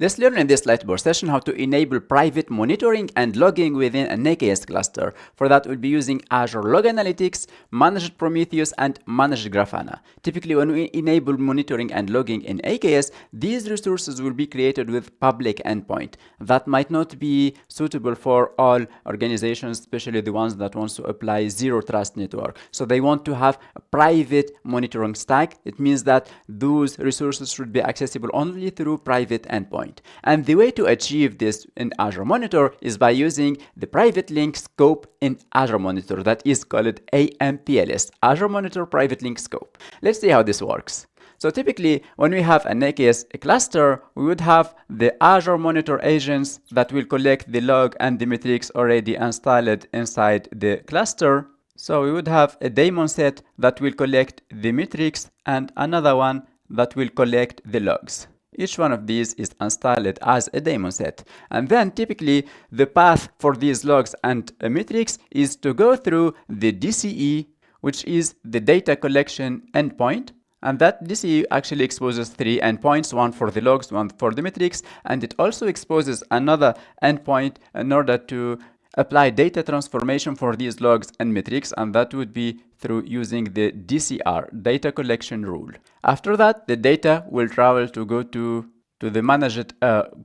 Let's learn in this Lightboard session how to enable private monitoring and logging within an AKS cluster. For that, we'll be using Azure Log Analytics, Managed Prometheus, and Managed Grafana. Typically, when we enable monitoring and logging in AKS, these resources will be created with public endpoint. That might not be suitable for all organizations, especially the ones that want to apply zero trust network. So they want to have a private monitoring stack. It means that those resources should be accessible only through private endpoint. And the way to achieve this in Azure Monitor is by using the private link scope in Azure Monitor that is called AMPLS, Azure Monitor Private Link Scope. Let's see how this works. So typically, when we have an AKS cluster, we would have the Azure Monitor agents that will collect the log and the metrics already installed inside the cluster. So we would have a daemon set that will collect the metrics and another one that will collect the logs. Each one of these is installed as a daemon set. And then typically the path for these logs and metrics is to go through the DCE, which is the Data Collection Endpoint. And that DCE actually exposes three endpoints, one for the logs, one for the metrics, and it also exposes another endpoint in order to apply data transformation for these logs and metrics, and that would be through using the DCR, data collection rule. After that, the data will travel to go to the managed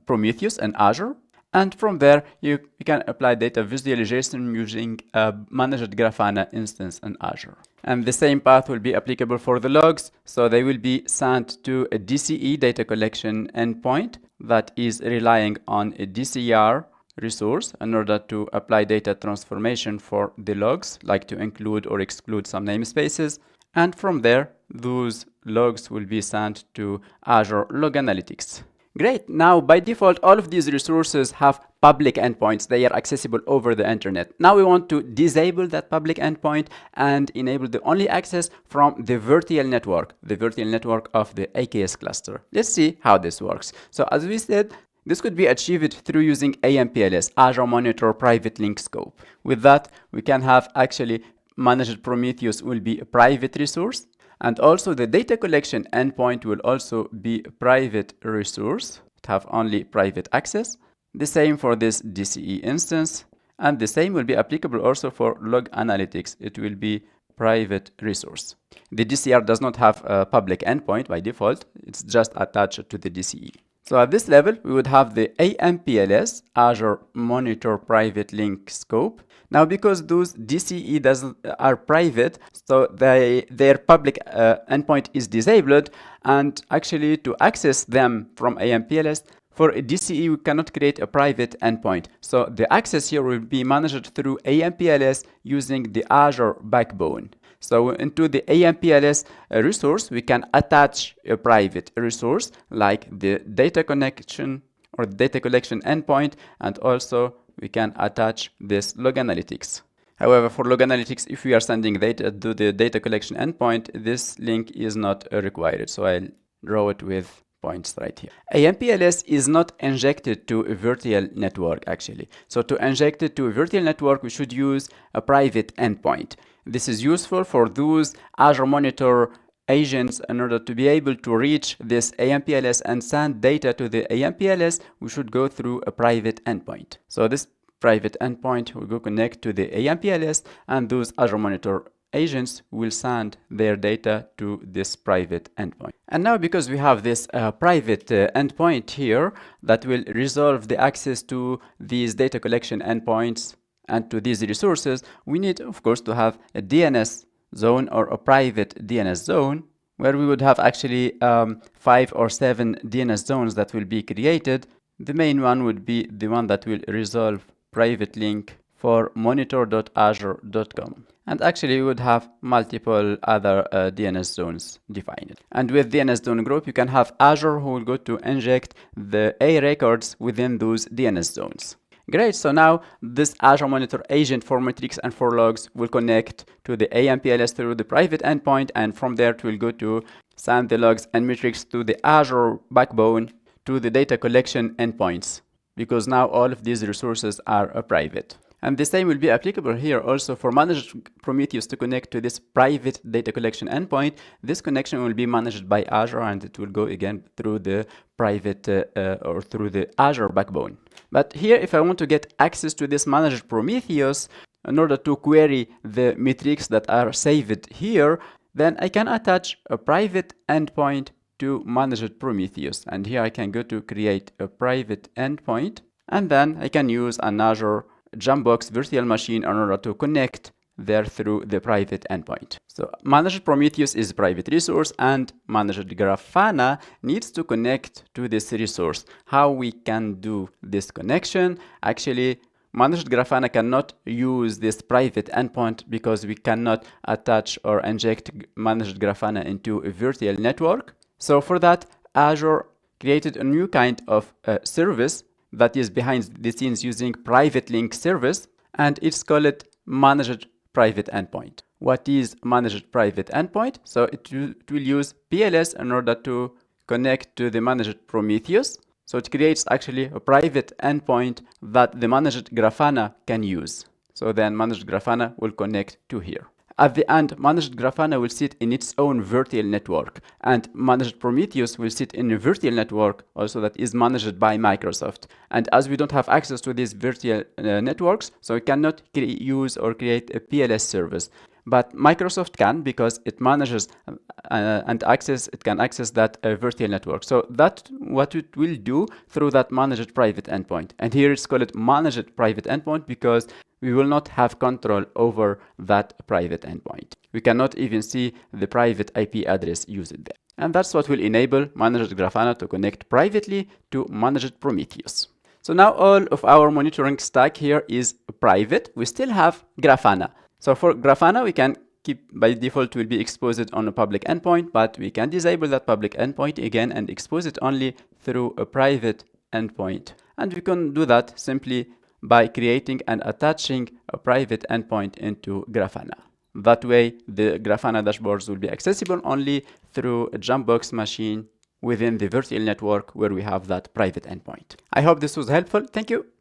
Prometheus and Azure, and from there you can apply data visualization using a managed Grafana instance in Azure. And the same path will be applicable for the logs, so they will be sent to a DCE, data collection endpoint, that is relying on a DCR resource in order to apply data transformation for the logs, like to include or exclude some namespaces. And from there, those logs will be sent to Azure Log Analytics. Great. Now, by default, all of these resources have public endpoints. They are accessible over the internet. Now we want to disable that public endpoint and enable the only access from the virtual network of the AKS cluster. Let's see how this works. So as we said, this could be achieved through using AMPLS, Azure Monitor Private Link Scope. With that, we can have actually Managed Prometheus will be a private resource, and also the Data Collection Endpoint will also be a private resource, have only private access. The same for this DCE instance, and the same will be applicable also for Log Analytics. It will be private resource. The DCR does not have a public endpoint by default. It's just attached to the DCE. So at this level, we would have the AMPLS, Azure Monitor Private Link Scope. Now, because those DCE are private, so their public endpoint is disabled, and actually to access them from AMPLS, for a DCE, we cannot create a private endpoint. So the access here will be managed through AMPLS using the Azure backbone. So into the AMPLS resource, we can attach a private resource like the data connection or data collection endpoint, and also we can attach this log analytics. However, for log analytics, if we are sending data to the data collection endpoint, this link is not required. So I'll draw it with points right here. AMPLS is not injected to a virtual network actually. So to inject it to a virtual network, we should use a private endpoint. This is useful for those Azure Monitor agents. In order to be able to reach this AMPLS and send data to the AMPLS, we should go through a private endpoint. So this private endpoint will go connect to the AMPLS, and those Azure Monitor agents will send their data to this private endpoint. And now, because we have this private endpoint here that will resolve the access to these data collection endpoints and to these resources, we need, of course, to have a DNS zone or a private DNS zone, where we would have actually 5 or 7 DNS zones that will be created. The main one would be the one that will resolve private link for monitor.azure.com. And actually, we would have multiple other DNS zones defined. And with DNS zone group, you can have Azure who will go to inject the A records within those DNS zones. Great, so now this Azure Monitor agent for metrics and for logs will connect to the AMPLS through the private endpoint, and from there it will go to send the logs and metrics to the Azure backbone to the data collection endpoints, because now all of these resources are private. And the same will be applicable here also for managed Prometheus to connect to this private data collection endpoint. This connection will be managed by Azure, and it will go again through the private or through the Azure backbone. But here, if I want to get access to this managed Prometheus, in order to query the metrics that are saved here, then I can attach a private endpoint to managed Prometheus. And here I can go to create a private endpoint, and then I can use an Azure Jambox virtual machine in order to connect there through the private endpoint. So managed Prometheus is private resource, and managed Grafana needs to connect to this resource. How we can do this connection? Actually, managed Grafana cannot use this private endpoint because we cannot attach or inject managed Grafana into a virtual network. So for that, Azure created a new kind of service that is behind the scenes using private link service, and it's called managed private endpoint. What is managed private endpoint? So it will use PLS in order to connect to the managed Prometheus. So it creates actually a private endpoint that the managed Grafana can use. So then managed Grafana will connect to here. At the end, managed Grafana will sit in its own virtual network, and managed Prometheus will sit in a virtual network also that is managed by Microsoft. And as we don't have access to these virtual networks, so we cannot use or create a PLS service. But Microsoft can, because it manages it can access that virtual network. So that's what it will do through that managed private endpoint. And here it's called managed private endpoint because we will not have control over that private endpoint. We cannot even see the private IP address used there. And that's what will enable managed Grafana to connect privately to managed Prometheus. So now all of our monitoring stack here is private. We still have Grafana. So for Grafana, we can keep by default will be exposed on a public endpoint, but we can disable that public endpoint again and expose it only through a private endpoint. And we can do that simply by creating and attaching a private endpoint into Grafana. That way, the Grafana dashboards will be accessible only through a Jambox machine within the virtual network where we have that private endpoint. I hope this was helpful. Thank you.